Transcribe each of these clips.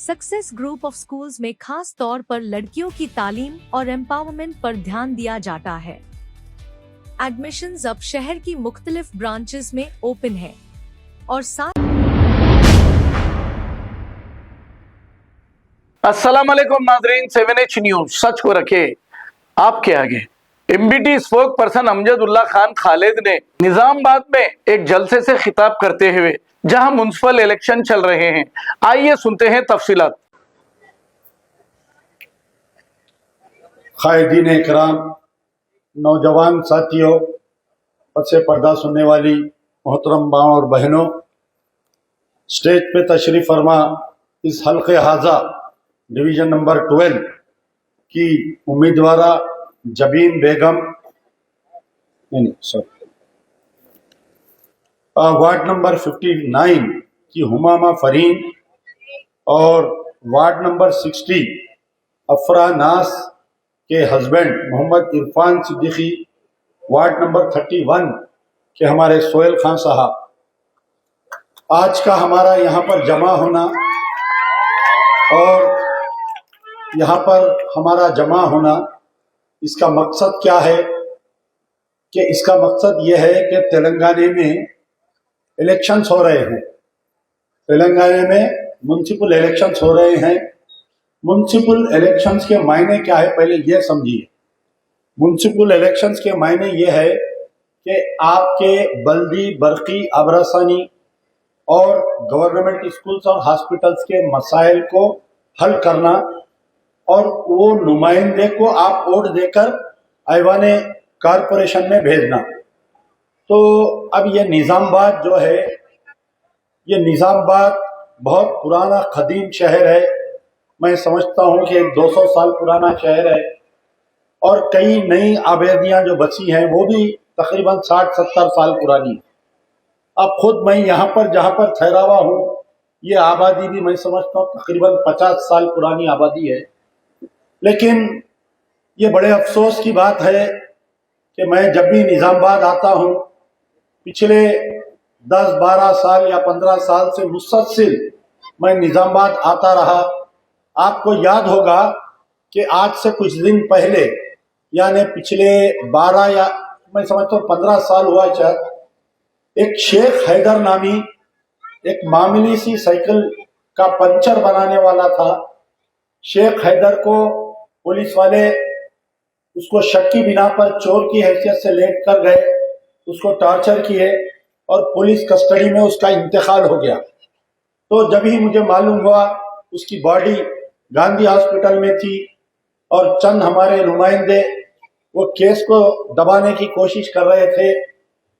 Success group of schools में खास तौर पर लड़कियों की तालीम और एम्पावरमेंट पर ध्यान दिया जाता है। एडमिशंस अब शहर की मुख्तलिफ ब्रांचेस में ओपन है और साथ अस्सलाम वालेकुम नाजरीन, 7H न्यूज सच को रखे आपके आगे। MBT spoke person Amjadullah Khan Khalid ने निजामाबाद में एक जलसे से खिताब करते हुए जहां म्युनिसिपल इलेक्शन चल रहे हैं, आइए सुनते हैं तफसीलात। कायदीन इकराम, नौजवान साथियों, पद से पर्दा सुनने वाली मोहतरम माँ और बहनों, स्टेज पे तशरीफ फरमा इस हल्के हाजा डिवीजन नंबर 12 की उम्मीदवारा जबीन बेगम, वार्ड नंबर 59 की हुमामा फरीन और वार्ड नंबर 60 अफरा नास के husband Mohammed Irfan Siddiqui, ward number 31 के हमारे सोहेल खान साहब। आज का हमारा यहाँ पर जमा होना और यहाँ पर हमारा जमा होना, इसका मकसद क्या है कि इसका मकसद ये है कि तेलंगाना में इलेक्शंस हो रहे हैं। तेलंगाना में म्युनिसिपल इलेक्शंस हो रहे हैं। म्युनिसिपल इलेक्शंस के मायने क्या है, पहले ये समझिए। म्युनिसिपल इलेक्शंस के मायने ये है कि आपके बल्दी, बरकी, आबरासानी और गवर्नमेंट स्कूल्स और हॉस्पिटल्स के मसाइल को हल करना और वो नुमाइंदे को आप वोट देकर ऐवान कारपोरेशन में भेजना। तो अब ये निजामाबाद जो है, ये निजामाबाद बहुत पुराना कदीम शहर है। मैं समझता हूँ कि 200 साल पुराना शहर है और कई नई आबादियाँ जो बची हैं वो भी तकरीबन 60-70 साल पुरानी। अब खुद मैं यहाँ पर जहाँ पर ठहरा हुआ हूँ, ये आबादी भी मैं समझता हूँ तकरीबन 50 साल पुरानी आबादी है। लेकिन ये बड़े अफसोस की बात है कि मैं जब भी निजामाबाद आता हूँ, पिछले 10-12 साल या 15 साल से मुसलसल मैं निजामाबाद आता रहा। आपको याद होगा कि आज से कुछ दिन पहले, यानी पिछले 12 या मैं समझता हूँ 15 साल हुआ शायद, एक शेख हैदर नामी एक मामूली सी साइकिल का पंचर बनाने वाला था। शेख हैदर को पुलिस वाले उसको शक की बिना पर चोर की हैसियत से लेट कर गए, उसको टॉर्चर किए और पुलिस कस्टडी में उसका इंतकाल हो गया। तो जब ही मुझे मालूम हुआ उसकी बॉडी गांधी हॉस्पिटल में थी और चंद हमारे नुमाइंदे वो केस को दबाने की कोशिश कर रहे थे,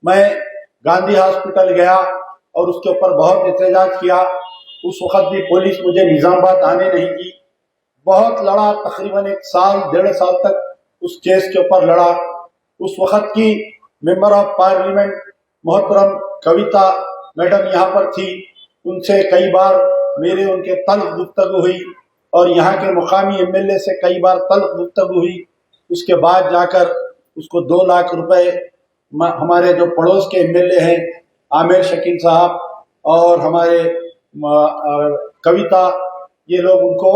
मैं गांधी हॉस्पिटल गया और उसके ऊपर बहुत एहतजाज किया। उस वक्त भी पुलिस मुझे निजामाबाद आने नहीं दी। बहुत लड़ा, तकरीबन 1-1.5 साल तक उस केस के ऊपर लड़ा। उस वक्त की मेंबर ऑफ पार्लियामेंट मोहतरम कविता मैडम यहाँ पर थी, उनसे कई बार मेरे उनके तल्ख गुफ्तगू हुई और यहाँ के मुकामी एमएलए से कई बार तल्ख गुफ्तगू हुई। उसके बाद जाकर उसको 2 लाख रुपए हमारे जो पड़ोस के एमएलए हैं आमिर शकील साहब और हमारे कविता, ये लोग उनको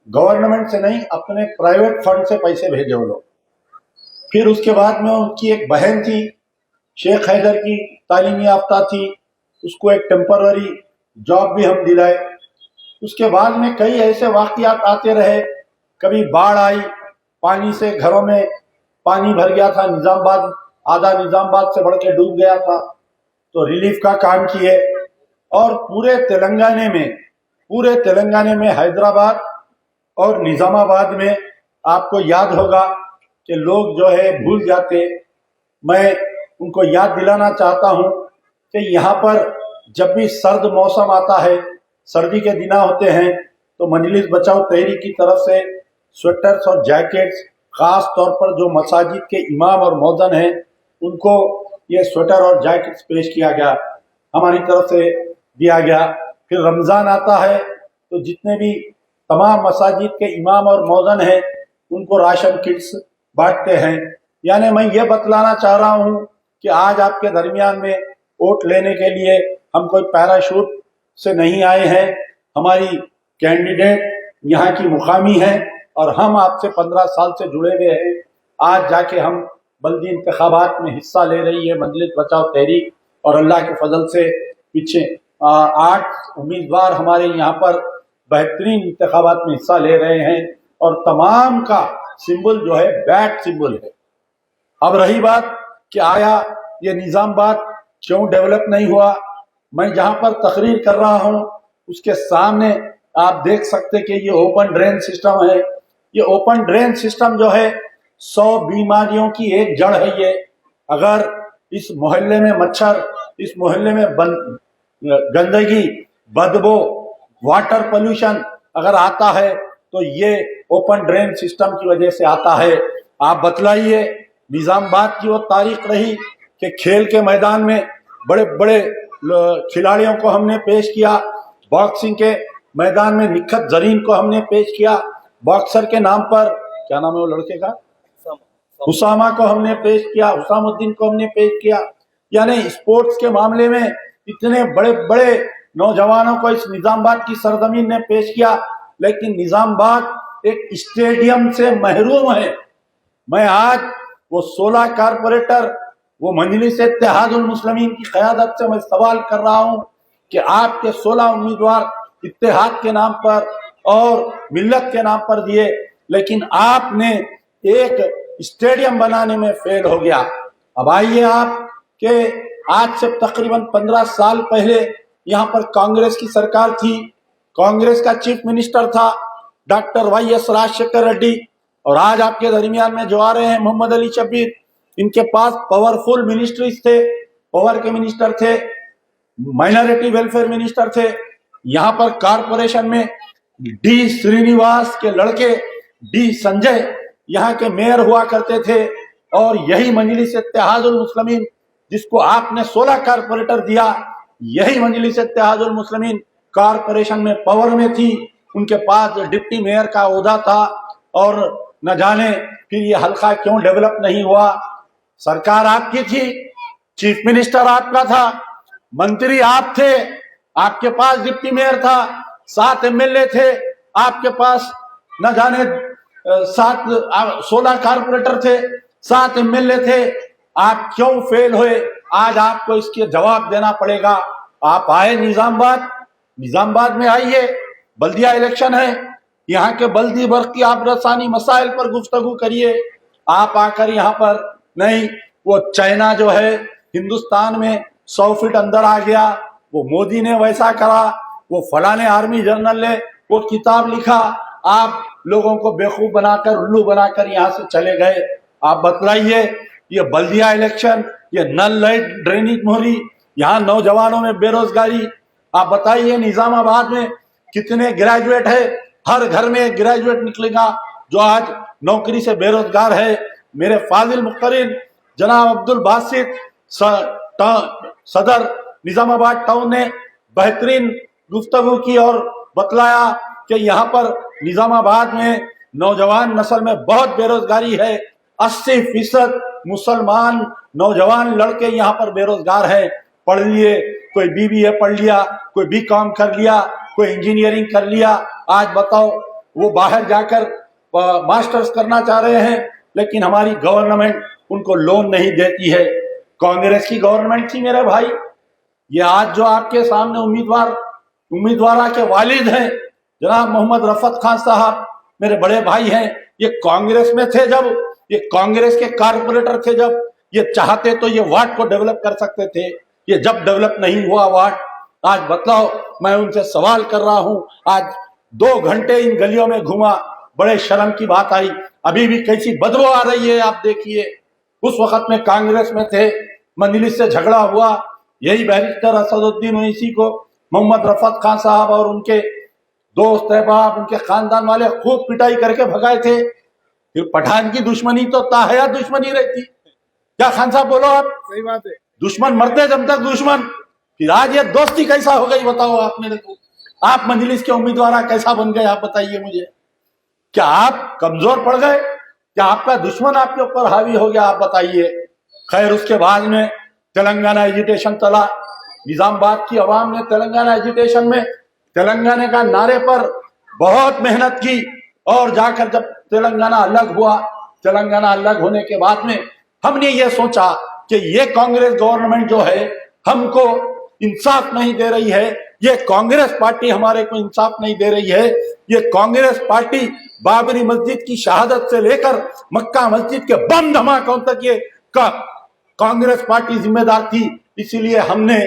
गवर्नमेंट से नहीं अपने प्राइवेट फंड से पैसे भेजे वो लोग। फिर उसके बाद में उनकी एक बहन थी, शेख हैदर की तालीमी याफ्ता थी, उसको एक टेम्पररी जॉब भी हम दिलाए। उसके बाद में कई ऐसे वाकयात आते रहे। कभी बाढ़ आई, पानी से घरों में पानी भर गया था, निजामाबाद आधा निजामाबाद से बढ़ के डूब गया था, तो रिलीफ का काम किए। और पूरे तेलंगाना में हैदराबाद और निजामाबाद में आपको याद होगा कि लोग जो है भूल जाते। मैं उनको याद दिलाना चाहता हूँ कि यहाँ पर जब भी सर्द मौसम आता है, सर्दी के दिन होते हैं, तो मजलिस बचाओ तहरीक की तरफ से स्वेटर्स और जैकेट्स, खास तौर पर जो मसाजिद के इमाम और मौज़न हैं उनको ये स्वेटर और जैकेट्स पेश किया गया, हमारी तरफ से दिया गया। फिर रमज़ान आता है तो जितने भी तमाम मसाजिद के इमाम और मौज़न हैं उनको राशन किट्स बांटते हैं। यानी मैं ये बतलाना चाह रहा हूँ कि आज आपके दरमियान में वोट लेने के लिए हम कोई पैराशूट से नहीं आए हैं। हमारी कैंडिडेट यहाँ की मुकामी है और हम आपसे 15 साल से जुड़े हुए हैं। आज जाके हम बल्दी इंतखाबात में हिस्सा ले रही है मजलिस बचाओ तहरीक, और अल्लाह के फजल से पीछे 8 उम्मीदवार हमारे यहाँ पर बेहतरीन इंतखाबात में हिस्सा ले रहे हैं और तमाम का सिंबल जो है बैट सिंबल है। अब रही बात कि आया ये निजामबाद क्यों डेवलप नहीं हुआ, मैं जहां पर तकरीर कर रहा हूं उसके सामने आप देख सकते कि ये ओपन ड्रेन सिस्टम है। ये ओपन ड्रेन सिस्टम जो है 100 बीमारियों की एक जड़ है ये। अगर इस मोहल्ले में मच्छर, इस मोहल्ले में गंदगी, बदबू, वाटर पोल्यूशन अगर आता है तो ये ओपन ड्रेन सिस्टम की वजह से आता है। आप बतलाइए, निजामबाद की वो तारीख रही कि खेल के मैदान में बड़े बड़े खिलाड़ियों को हमने पेश किया, बॉक्सिंग के मैदान में निखत जरीन को हमने पेश किया, बॉक्सर के नाम पर क्या नाम है वो लड़के का, हुसामा को हमने पेश किया, हुसामुद्दीन को हमने पेश किया। यानी स्पोर्ट्स के मामले में इतने बड़े बड़े नौजवानों को इस निजामबाद की सरजमीन ने पेश किया, लेकिन निजामबाद एक स्टेडियम से महरूम है। मैं आज वो 16 कारपोरेटर, वो मजलिस इत्तेहादुल मुस्लिमीन की क़यादत से मैं सवाल कर रहा हूं कि आपके 16 उम्मीदवार इत्तेहाद के नाम पर और मिल्लत के नाम पर दिए, लेकिन आपने एक स्टेडियम बनाने में फेल हो गया। अब आइए आप के आज से तकरीबन 15 साल पहले यहाँ पर कांग्रेस की सरकार थी, कांग्रेस का चीफ मिनिस्टर था डॉक्टर YS राजशेखर रेड्डी, और आज आपके दरमियान में जो आ रहे हैं मोहम्मद अली शब्बीर, इनके पास पावरफुल मिनिस्ट्रीज थे, पावर के मिनिस्टर थे, माइनॉरिटी वेलफेयर मिनिस्टर थे। यहाँ पर कारपोरेशन में डी श्रीनिवास के लड़के डी संजय यहाँ के मेयर हुआ करते थे, और यही मजलिस इत्तेहादुल मुस्लिमीन जिसको आपने 16 कारपोरेटर दिया, यही मजलिस इत्तेहादुल मुस्लिमीन कारपोरेशन में पावर में थी, उनके पास डिप्टी मेयर का ओहदा था, और न जाने फिर ये हल्का क्यों डेवलप नहीं हुआ। सरकार आपकी थी, चीफ मिनिस्टर आपका था, मंत्री आप थे, आपके पास डिप्टी मेयर था, 7 MLA थे आपके पास, न जाने 16 कारपोरेटर थे, 7 MLA थे, आप क्यों फेल हुए? आज आपको इसके जवाब देना पड़ेगा। आप आए निजामबाद में आइए, बल्दिया इलेक्शन है, यहाँ के बल्दी वर्ग की आप रसानी मसाइल पर गुफ्तगू करिए। आप आकर यहाँ पर नहीं, वो चाइना जो है हिंदुस्तान में 100 फीट अंदर आ गया, वो मोदी ने वैसा करा, वो फलाने आर्मी जनरल ने वो किताब लिखा, आप लोगों को बेवकूफ बनाकर, उल्लू बनाकर यहाँ से चले गए। आप बतलाइए, ये बल्दिया इलेक्शन, ये नल लाइट ड्रेनेज मोहरी, यहाँ नौजवानों में बेरोजगारी, आप बताइए निजामाबाद में कितने ग्रेजुएट है? हर घर में एक ग्रेजुएट निकलेगा जो आज नौकरी से बेरोजगार है। मेरे फाजिल मुक़र्रिर जनाब अब्दुल बासित सदर निजामाबाद टाउन ने बेहतरीन गुफ्तगू की और बतलाया कि यहाँ पर निजामाबाद में नौजवान नस्ल में बहुत बेरोजगारी है। 80% मुसलमान नौजवान लड़के यहाँ पर बेरोजगार हैं। पढ़ लिए, कोई BBA पढ़ लिया, कोई BCom कर लिया, कोई इंजीनियरिंग कर लिया। आज बताओ, वो बाहर जाकर मास्टर्स करना चाह रहे हैं, लेकिन हमारी गवर्नमेंट उनको लोन नहीं देती है। कांग्रेस की गवर्नमेंट थी मेरे भाई। ये आज जो आपके सामने उम्मीदवार के वालिद हैं जनाब मोहम्मद रफत खान साहब, मेरे बड़े भाई हैं, ये कांग्रेस में थे जब, ये कांग्रेस के कारपोरेटर थे जब, ये चाहते तो ये वार्ड को डेवलप कर सकते थे। ये जब डेवलप नहीं हुआ वार्ड, आज बताओ, मैं उनसे सवाल कर रहा हूं, आज 2 घंटे इन गलियों में घूमा, बड़े शर्म की बात आई। अभी भी कैसी बदबू आ रही है, आप देखिए। उस वक्त में कांग्रेस में थे, मजलिस से झगड़ा हुआ, यही बैरिस्टर असदुद्दीन ओवैसी को मोहम्मद रफत खान साहब और उनके दोस्त अहबाब, उनके खानदान वाले खूब पिटाई करके भगाए थे। फिर पठान की दुश्मनी तो ताहया दुश्मनी रहती। क्या खान साहब बोलो आप? सही बात है। दुश्मन मरते जब तक दुश्मन, फिर आज ये दोस्ती कैसा हो गई बताओ आप मेरे को? आप मजलिस के उम्मीदवार कैसा बन गए, आप बताइए मुझे। क्या आप कमजोर पड़ गए? क्या आपका दुश्मन आपके ऊपर हावी हो गया? आप बताइए। खैर, उसके बाद में तेलंगाना एजिटेशन चला। निजामाबाद की आवाम ने तेलंगाना एजिटेशन में तेलंगाना का नारे पर बहुत मेहनत की और जाकर जब तेलंगाना अलग हुआ, तेलंगाना अलग होने के बाद में हमने ये सोचा कि ये कांग्रेस गवर्नमेंट जो है हमको इंसाफ नहीं दे रही है, ये कांग्रेस पार्टी हमारे को इंसाफ नहीं दे रही है। ये कांग्रेस पार्टी बाबरी मस्जिद की शहादत से लेकर मक्का मस्जिद के बम धमाकों तक ये कांग्रेस पार्टी जिम्मेदार थी। इसीलिए हमने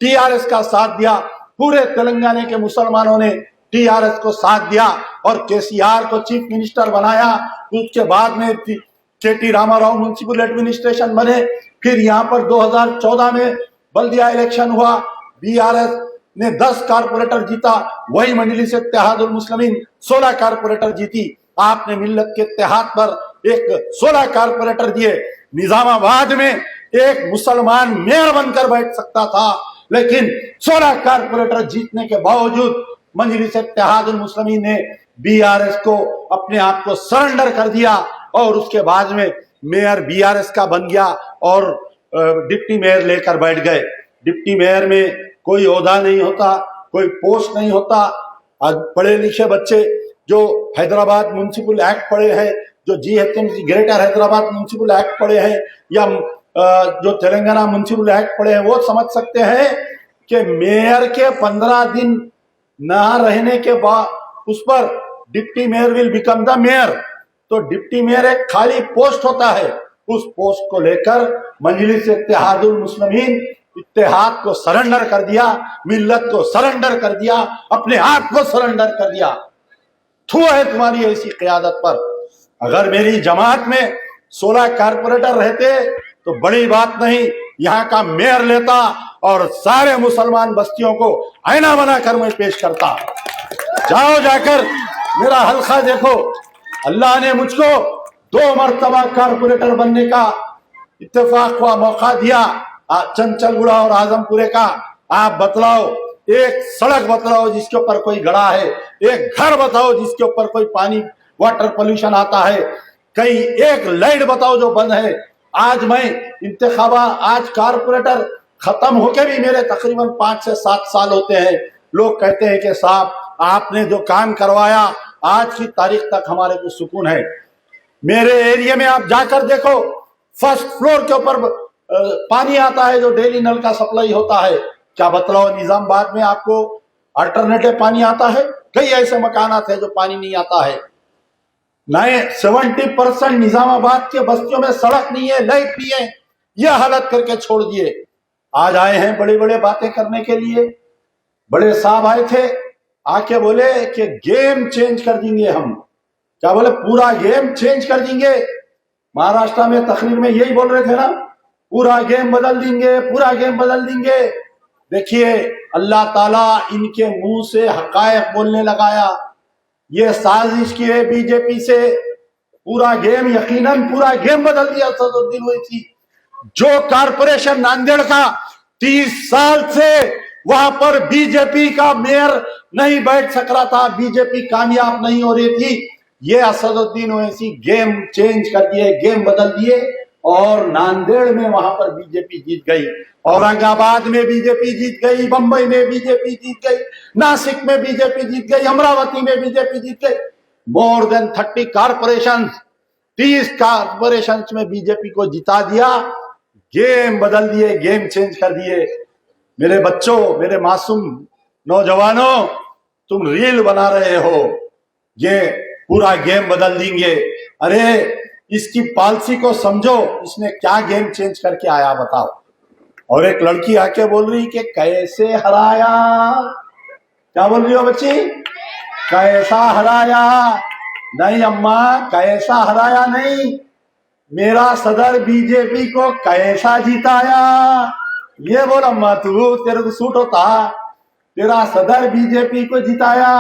टीआरएस का साथ दिया, पूरे तेलंगाना के मुसलमानों ने टीआरएस को साथ दिया और केसीआर को चीफ मिनिस्टर बनाया। उसके बाद में केटी रामाराव म्युनिसिपल एडमिनिस्ट्रेशन बने। फिर यहाँ पर 2014 में बल्दिया इलेक्शन हुआ, बीआरएस ने 10 कारपोरेटर जीता, वही मजलिस इत्तेहादुल मुस्लिमीन 16 कारपोरेटर जीती। आपने मिल्लत के इत्तेहाद पर एक 16 कारपोरेटर दिए। निजामाबाद में एक मुसलमान मेयर बनकर बैठ सकता था, लेकिन 16 कारपोरेटर जीतने के बावजूद मजलिस इत्तेहादुल मुस्लिमीन ने बीआरएस को अपने आप को सरेंडर कर दिया और उसके बाद में मेयर बीआरएस का बन गया और डिप्टी मेयर लेकर बैठ गए। डिप्टी मेयर में कोई ओहदा नहीं होता, कोई पोस्ट नहीं होता। आज पढ़े लिखे बच्चे जो हैदराबाद म्युनिसिपल एक्ट पढ़े हैं, जो GHMC greater Hyderabad municipal act पढ़े हैं या जो तेलंगाना म्युनिसिपल एक्ट पढ़े हैं, वो समझ सकते हैं कि मेयर के 15 दिन ना रहने के बाद उस पर deputy mayor will become the mayor. तो डिप्टी मेयर एक खाली पोस्ट होता है, उस पोस्ट को लेकर मजलिस इत्तेहादुल मुस्लिमीन इत्तेहाद को सरेंडर कर दिया, मिल्लत को सरेंडर कर दिया, अपने आप को सरेंडर कर दिया। थू है तुम्हारी ऐसी क़यादत पर। अगर मेरी जमात में 16 कारपोरेटर रहते तो बड़ी बात नहीं, यहाँ का मेयर लेता और सारे मुसलमान बस्तियों को आईना बनाकर मैं पेश करता। जाओ जाकर मेरा हल्का देखो। अल्लाह ने मुझको 2 मरतबा कारपोरेटर बनने का इत्तेफाक हुआ, मौका दिया, चंचलगुड़ा और आजमपुरे का। आप बतलाओ, एक सड़क बतलाओ जिसके ऊपर कोई गड़ा है, एक घर बताओ जिसके ऊपर कोई पानी वाटर पोल्यूशन आता है, कहीं एक लाइट बताओ जो बंद है। आज मैं इंतखाबा, आज कारपोरेटर खत्म होके भी मेरे तकरीबन 5 से 7 साल होते हैं। लोग कहते हैं कि साहब आपने जो काम करवाया आज की तारीख तक हमारे को सुकून है। मेरे एरिया में आप जाकर देखो, फर्स्ट फ्लोर के ऊपर पानी आता है जो डेली नल का सप्लाई होता है। क्या बतलाओ निजामाबाद में आपको अल्टरनेटिव पानी आता है? कई ऐसे मकानात है जो पानी नहीं आता है। नए 70% निजामाबाद के बस्तियों में सड़क नहीं है, लाइट नहीं है, यह हालत करके छोड़ दिए। आज आए हैं बड़े बड़े बातें करने के लिए। बड़े साहब आए थे, आके बोले कि गेम चेंज कर देंगे हम। क्या बोले? पूरा गेम चेंज कर देंगे। महाराष्ट्र में तकरीर में यही बोल रहे थे ना, पूरा गेम बदल देंगे, पूरा गेम बदल देंगे। देखिए अल्लाह ताला इनके मुंह से हकायक बोलने लगाया। ये साजिश की है बीजेपी से, पूरा गेम, यकीनन पूरा गेम बदल दिया असदुद्दीन ओवैसी। जो कारपोरेशन नांदेड़ का 30 साल से वहां पर बीजेपी का मेयर नहीं बैठ सक रहा था, बीजेपी कामयाब नहीं हो रही थी, ये असदुद्दीन ओवैसी गेम चेंज कर दिए, गेम बदल दिए और नांदेड़ में वहां पर बीजेपी जीत गई, औरंगाबाद में बीजेपी जीत गई, बंबई में बीजेपी जीत गई, नासिक में बीजेपी जीत गई, अमरावती में बीजेपी जीत गई। मोर देन 30 कारपोरेशन, 30 कारपोरेशन में बीजेपी को जिता दिया। गेम बदल दिए, गेम चेंज कर दिए। मेरे बच्चों, मेरे मासूम नौजवानों, तुम रील बना रहे हो, ये पूरा गेम बदल देंगे। अरे इसकी पॉलिसी को समझो, इसने क्या गेम चेंज करके आया बताओ। और एक लड़की आके बोल रही कि कैसे हराया। क्या बोल रही हो बच्ची? कैसा हराया? नहीं अम्मा, कैसा हराया नहीं, मेरा सदर बीजेपी को कैसा जिताया। ये बोल अम्मा, तू, तेरे को सूट होता, तेरा सदर बीजेपी को जिताया।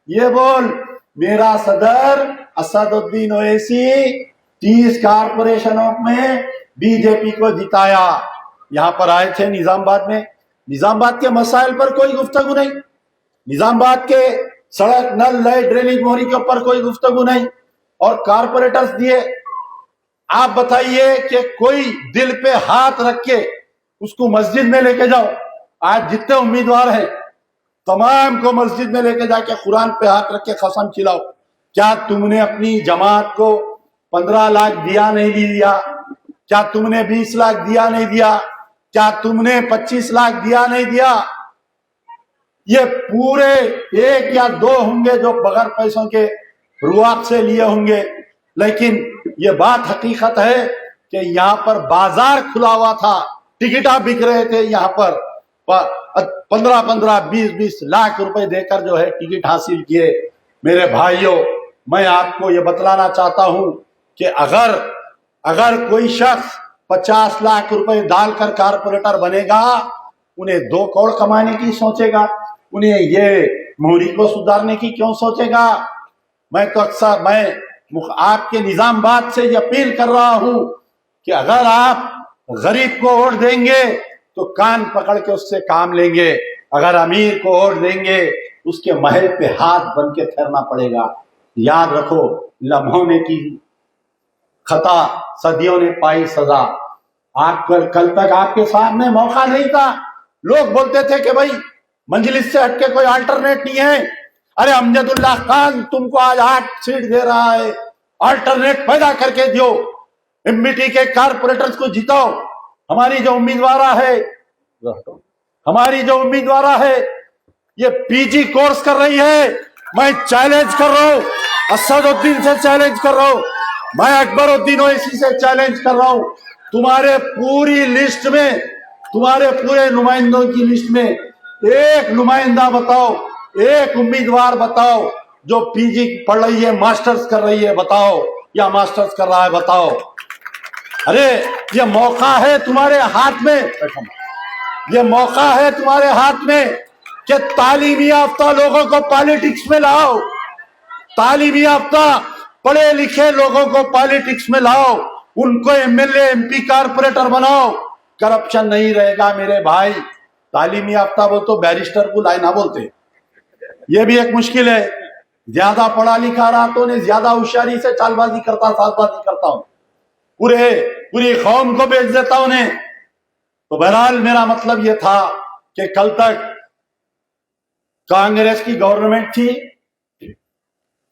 ये बोल, मेरा सदर असदुद्दीन ओवैसी 30 कारपोरेशनों में बीजेपी को जिताया। यहां पर आए थे निजामाबाद में, निजामाबाद के मसाइल पर कोई गुफ्तगू नहीं, निजामाबाद के सड़क, नल, लाइट, ड्रेनेज, मोहरी के ऊपर कोई गुफ्तगू नहीं, और कारपोरेटर्स दिए। आप बताइए कि कोई दिल पे हाथ रख के उसको मस्जिद में लेके जाओ। आज जितने उम्मीदवार हैं तमाम को मस्जिद में लेके जाके कुरान पे हाथ रख के कसम खिलाओ, क्या तुमने अपनी जमात को 15 लाख दिया नहीं दिया? क्या तुमने 20 लाख दिया नहीं दिया? क्या तुमने 25 लाख दिया नहीं दिया? ये पूरे 1 या 2 होंगे जो बगैर पैसों के रुआब से लिए होंगे, लेकिन ये बात हकीकत है कि यहाँ पर बाजार खुला हुआ था, टिकटा बिक रहे थे यहाँ पर 15-15, 20-20 लाख रुपए देकर जो है टिकट हासिल किए। मेरे भाइयों, मैं आपको ये बतलाना चाहता हूं कि अगर कोई शख्स 50 लाख रुपए डालकर कारपोरेटर बनेगा, उन्हें 2 करोड़ कमाने की सोचेगा, उन्हें ये मोहरी को सुधारने की क्यों सोचेगा? मैं तो अक्सर आपके निजामबाद से ये अपील कर रहा हूं कि अगर आप गरीब को वोट देंगे तो कान पकड़ के उससे काम लेंगे, अगर अमीर को वोट देंगे उसके महल पे हाथ बन के ठहरना पड़ेगा। याद रखो, लम्हों ने की खता, सदियों ने पाई सजा। आप कल तक आपके सामने मौका नहीं था, लोग बोलते थे कि भाई मंजलिस से हटके कोई अल्टरनेट नहीं है। अरे अमजदुल्ला खान तुमको आज 8 सीट दे रहा है, अल्टरनेट पैदा करके दो, एमबीटी के कारपोरेटर्स को जिताओ। हमारी जो उम्मीदवार है ये पीजी कोर्स कर रही है। मैं चैलेंज कर रहा हूं, असदुद्दीन से चैलेंज कर रहा हूं, मैं अकबरुद्दीन ओवैसी से चैलेंज कर रहा हूं, तुम्हारे पूरी लिस्ट में, तुम्हारे पूरे नुमाइंदों की लिस्ट में एक नुमाइंदा बताओ, एक उम्मीदवार बताओ जो पीजी पढ़ रही है, मास्टर्स कर रही है बताओ, या मास्टर्स कर रहा है बताओ। अरे ये मौका है तुम्हारे हाथ में, ये मौका है तुम्हारे हाथ में कि तालीमी याफ्ता लोगों को पॉलिटिक्स में लाओ, तालीमी याफ्ता पढ़े लिखे लोगों को पॉलिटिक्स में लाओ, उनको एमएलए एमपी कारपोरेटर बनाओ। करप्शन नहीं रहेगा मेरे भाई। तालीमी याफ्ता वो तो बैरिस्टर को लाइना बोलते, ये भी एक मुश्किल है। ज्यादा पढ़ा लिखा रहा तो उन्हें ज्यादा होशियारी से चालबाजी करता, साजबाजी करता हूं, पूरी कौम को बेच देता उन्हें। तो बहरहाल मेरा मतलब यह था कि कल तक कांग्रेस की गवर्नमेंट थी,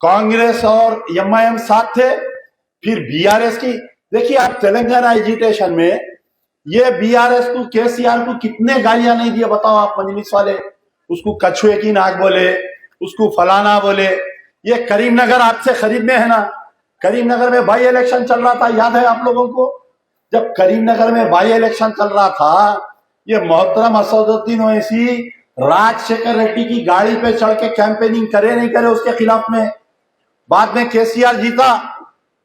कांग्रेस और एमआईएम साथ थे, फिर बीआरएस की। देखिए आप तेलंगाना एजिटेशन में ये बीआरएस को, केसीआर को कितने गालियां नहीं दिए बताओ आप मजलिस वाले। उसको कछुए की नाक बोले, उसको फलाना बोले। ये करीमनगर आपसे करीब में है ना, करीमनगर में बाई इलेक्शन चल रहा था, याद है आप लोगों को? जब करीमनगर में बाई इलेक्शन चल रहा था, ये मोहतरम असदुद्दीन ओवैसी राजशेखर रेड्डी की गाड़ी पे चढ़ के कैंपेनिंग करे नहीं करे उसके खिलाफ में। बाद में केसीआर जीता,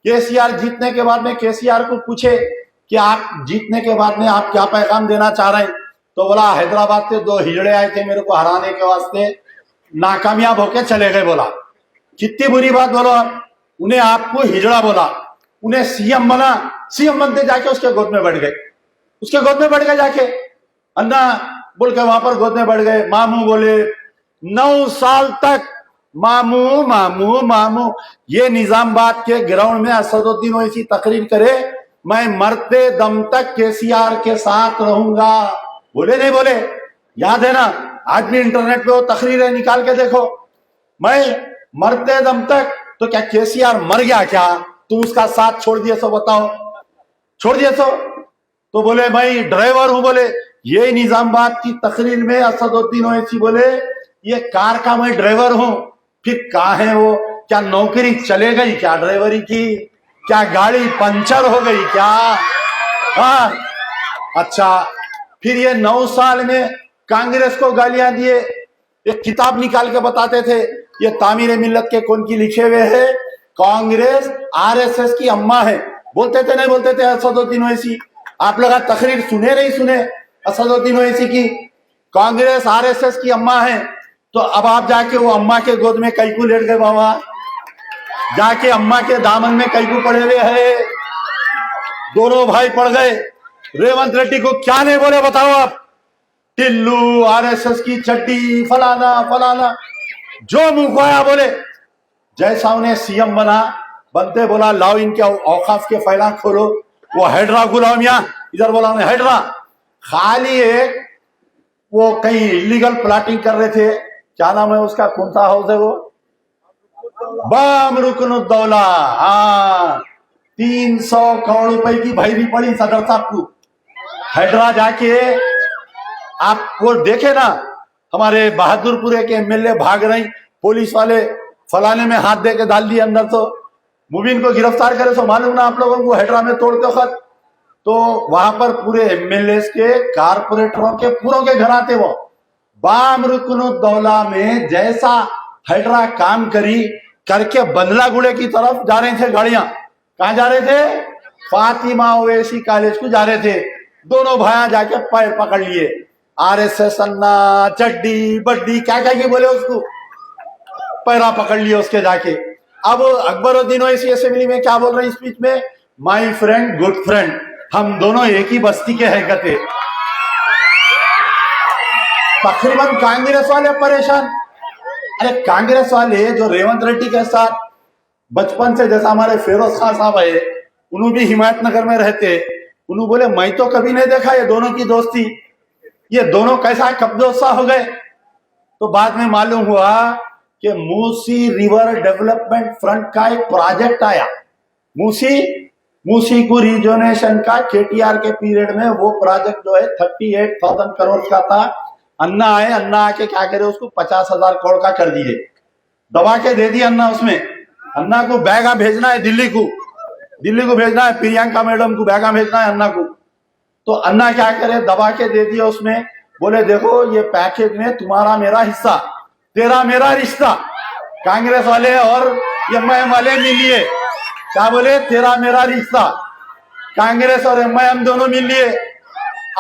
केसीआर जीतने के बाद में केसीआर को पूछे कि आप जीतने के बाद में आप क्या पैगाम देना चाह रहे हैं, तो बोला हैदराबाद से 2 हिजड़े आए थे मेरे को हराने के वास्ते, नाकामयाब होके चले गए। बोला कितनी बुरी बात बोलो आप, उन्हें आपको हिजड़ा बोला, उन्हें सीएम बना, सीएम बनते जाके उसके गोद में बैठ गए, उसके गोद में बैठ गए जाके, अन्ना बोल के वहां पर गोद में बैठ गए। मामू बोले 9 साल तक मामू मामू मामू। ये निजामबाद के ग्राउंड में असदुद्दीन ओवैसी तकरीर करे, मैं मरते दम तक केसीआर के साथ रहूंगा, बोले नहीं बोले? याद है ना, आज भी इंटरनेट पे वो तकरीरें निकाल के देखो। मैं मरते दम तक, तो क्या केसीआर मर गया क्या? तुम उसका साथ छोड़ दिए सो बताओ, छोड़ दिए सो? तो बोले मैं ड्राइवर हूं, बोले ये निजामबाद की तकरीर में असदुद्दीन ओवैसी बोले ये कार का मैं ड्राइवर हूं। फिर कहाँ है वो? क्या नौकरी चले गई क्या ड्राइवरी की? क्या गाड़ी पंचर हो गई क्या? हाँ अच्छा, फिर ये 9 साल में कांग्रेस को गालियां दिए। एक किताब निकाल के बताते थे, ये तामीर मिल्लत के कौन की लिखे हुए है, कांग्रेस आरएसएस की अम्मा है। बोलते थे नहीं बोलते थे असदुद्दीन ओवैसी? आप लोग तकरीर सुने नहीं सुने असदुद्दीन ओवैसी की? कांग्रेस आरएसएस की अम्मा है। तो अब आप जाके वो अम्मा के गोद में कैकू लेट गए बाबा, जाके अम्मा के दामन में कैकू पड़े हुए है, दोनों भाई पड़ गए। रेवंत रेड्डी को क्या नहीं बोले बताओ आप? टिल्लू, आरएसएस की चड्डी, फलाना फलाना, जो मुंह को आया बोले। जैसा उन्हें सीएम बनते बोला लाओ इनके औकाफ के फैला खोलो, वो हैड्रा गुलामिया, इधर बोला उन्हें हैड्रा। खाली एक वो कहीं इलीगल प्लाटिंग कर रहे थे, क्या नाम है उसका, कौन सा हाउस है वो, बम रुकनुद्दौला। हाँ, 300 करोड़ रुपए की भैरी पड़ी सदर साहब को। हैदरा जाके आप वो देखे ना, हमारे बहादुरपुरे के एमएलए भाग रही, पुलिस वाले फलाने में हाथ दे के डाल दिए अंदर, तो मुबीन को गिरफ्तार करे तो मालूम ना आप लोगों को, हैदरा में तोड़ते वक्त। तो वहां पर पूरे एमएलए के, कारपोरेटरों के, पूरों के घर आते वो। बाम रुकनुद्दौला में जैसा हैदरा काम करी करके बंदला गुड़े की तरफ जा रहे थे गाड़ियां। कहां जा रहे थे? फातिमा ओवैसी कॉलेज को जा रहे थे। दोनों भाया जाके पैर पकड़ लिए, आरएसएस अन्ना, चड्डी बड्डी क्या क्या के बोले उसको, पैरा पकड़ लिए उसके जाके। अब अकबरुद्दीन ओवैसी असेंबली में क्या बोल रहे हैं स्पीच में, माय फ्रेंड गुड फ्रेंड, हम दोनों एक ही बस्ती के हैं कहते। तकरीबन कांग्रेस वाले परेशान। अरे कांग्रेस वाले जो रेवंत रेड्डी के साथ बचपन से, जैसा हमारे फिरोज खान साहब है, उन्होंने भी हिमायतनगर में रहते, उन्होंने बोले मैं तो कभी नहीं देखा ये दोनों की दोस्ती, ये दोनों कैसा कब्जोसा हो गए। तो बाद में मालूम हुआ कि मूसी रिवर डेवलपमेंट फ्रंट का एक प्रोजेक्ट आया, मूसी को रिजोनेशन का, केटीआर के पीरियड में वो प्रोजेक्ट जो है 38,000 करोड़ का था। अन्ना आए, अन्ना आके क्या करे उसको 50,000 करोड़ का कर दिए, दबा के दे दिया अन्ना उसमें। अन्ना को बैगा भेजना है दिल्ली को भेजना है, प्रियंका मैडम को बैगा भेजना है अन्ना को। तो अन्ना क्या करे, दबा के दे दिया उसमें, बोले देखो ये पैकेज में तुम्हारा मेरा हिस्सा, तेरा मेरा रिश्ता। कांग्रेस वाले और एमआईएम वाले मिल लिए, क्या बोले, तेरा मेरा रिश्ता, कांग्रेस और एमआईएम दोनों मिल लिए।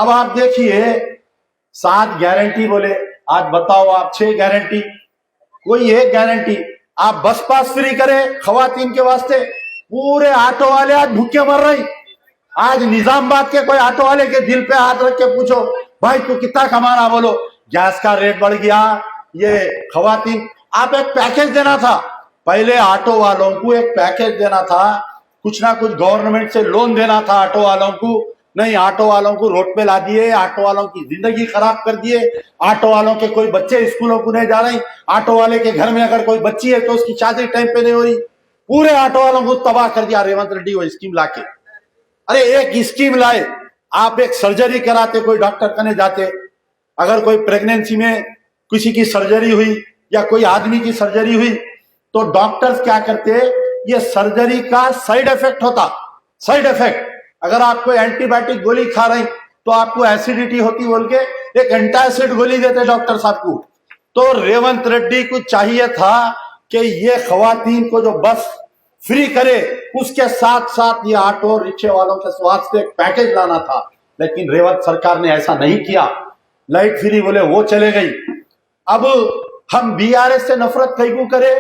अब आप देखिए 7 गारंटी बोले, आज बताओ आप 6 गारंटी, कोई एक गारंटी। आप बस पास फ्री करे खवातीन के वास्ते, पूरे ऑटो वाले आज भूखे मर रही। आज निजामाबाद के कोई ऑटो वाले के दिल पे हाथ रख के पूछो, भाई तू कितना कमाना, बोलो गैस का रेट बढ़ गया, ये खवातीन। आप एक पैकेज देना था, पहले ऑटो वालों को एक पैकेज देना था, कुछ ना कुछ गवर्नमेंट से लोन देना था ऑटो वालों को। नहीं, ऑटो वालों को रोड पे ला दिए, ऑटो वालों की जिंदगी खराब कर दिए। ऑटो वालों के कोई बच्चे स्कूलों को नहीं जा रहे, ऑटो वाले के घर में अगर कोई बच्ची है तो उसकी शादी टाइम पे नहीं हो रही। पूरे ऑटो वालों को तबाह कर दिया रेवंत रेड्डी वो स्कीम लाके। अरे एक स्कीम लाए, आप एक सर्जरी कराते, कोई डॉक्टर कने जाते, अगर कोई प्रेगनेंसी में किसी की सर्जरी हुई या कोई आदमी की सर्जरी हुई, तो डॉक्टर्स क्या करते, ये सर्जरी का साइड इफेक्ट होता, साइड इफेक्ट, अगर आप कोई एंटीबायोटिक गोली खा रही तो आपको एसिडिटी होती बोल के एक एंटासिड गोली देते डॉक्टर साहब को। तो रेवंत रेड्डी को चाहिए था कि ये खवातीन को जो बस फ्री करे, उसके साथ साथ ये ऑटो रिक्शे वालों के स्वास्थ्य एक पैकेज लाना था, लेकिन रेवंत सरकार ने ऐसा नहीं किया। लाइट फ्री बोले वो चले गई। अब हम बीआरएस से नफरत कहीं को करे,